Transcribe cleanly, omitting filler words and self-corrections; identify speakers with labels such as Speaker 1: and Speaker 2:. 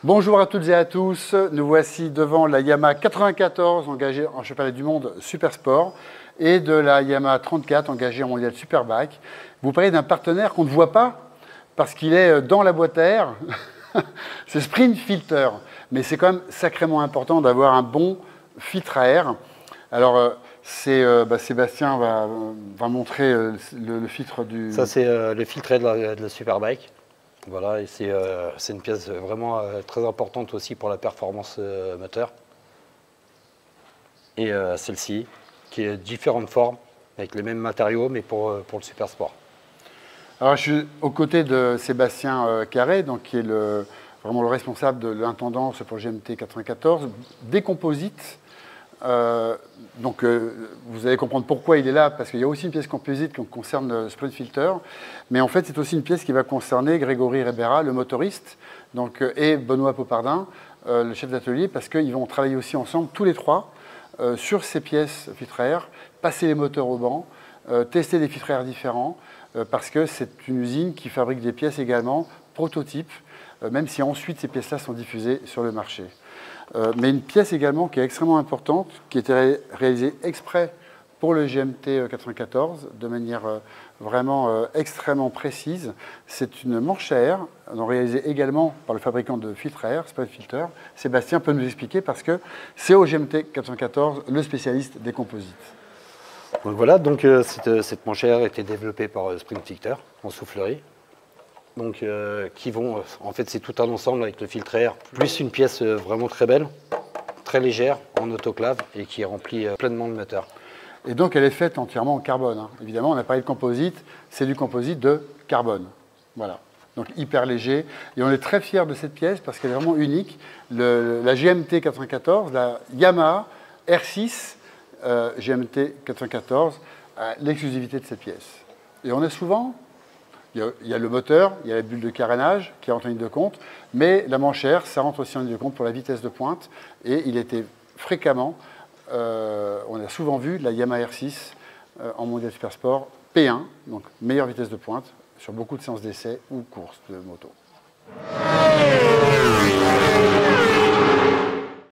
Speaker 1: Bonjour à toutes et à tous, nous voici devant la Yamaha 94 engagée en championnat du monde Super Sport et de la Yamaha 34 engagée en mondial Superbike. Vous parlez d'un partenaire qu'on ne voit pas parce qu'il est dans la boîte à air, c'est Sprint Filter, mais c'est quand même sacrément important d'avoir un bon filtre à air. Alors Sébastien va montrer le filtre du...
Speaker 2: Ça c'est le filtre de la Superbike. Voilà, et c'est une pièce vraiment très importante aussi pour la performance moteur. Et celle-ci, qui est différentes formes, avec les mêmes matériaux, mais pour le super sport.
Speaker 1: Alors je suis aux côtés de Sébastien Carré, donc, qui est vraiment le responsable de l'intendance pour le GMT 94, des composites. Vous allez comprendre pourquoi il est là, parce qu'il y a aussi une pièce composite qui concerne le Sprint Filter, mais en fait c'est aussi une pièce qui va concerner Grégory Ribera, le motoriste, et Benoît Popardin, le chef d'atelier, parce qu'ils vont travailler aussi ensemble, tous les trois, sur ces pièces filtre à air, passer les moteurs au banc, tester des filtres à air différents, parce que c'est une usine qui fabrique des pièces également, prototypes, même si ensuite ces pièces-là sont diffusées sur le marché. Mais une pièce également qui est extrêmement importante, qui a été réalisée exprès pour le GMT 94, de manière vraiment extrêmement précise. C'est une manche à air, réalisée également par le fabricant de filtres à air, Sprint Filter. Sébastien peut nous expliquer parce que c'est au GMT 94 le spécialiste des composites.
Speaker 2: Donc voilà, cette manche à air a été développée par Sprint Filter en soufflerie. Donc, en fait, c'est tout un ensemble avec le filtre à air, plus une pièce vraiment très belle, très légère, en autoclave et qui remplit pleinement le moteur.
Speaker 1: Et donc, elle est faite entièrement en carbone. Hein. Évidemment, on a parlé de composite, c'est du composite de carbone. Voilà. Donc, hyper léger. Et on est très fiers de cette pièce parce qu'elle est vraiment unique. La GMT 94, la Yamaha R6 GMT 94, a l'exclusivité de cette pièce. Et on a souvent... Il y a le moteur, il y a la bulle de carénage qui rentre en ligne de compte, mais la manche à air, ça rentre aussi en ligne de compte pour la vitesse de pointe. Et il était fréquemment, on a souvent vu la Yamaha R6 en mondial super sport P1, donc meilleure vitesse de pointe, sur beaucoup de séances d'essai ou courses de moto.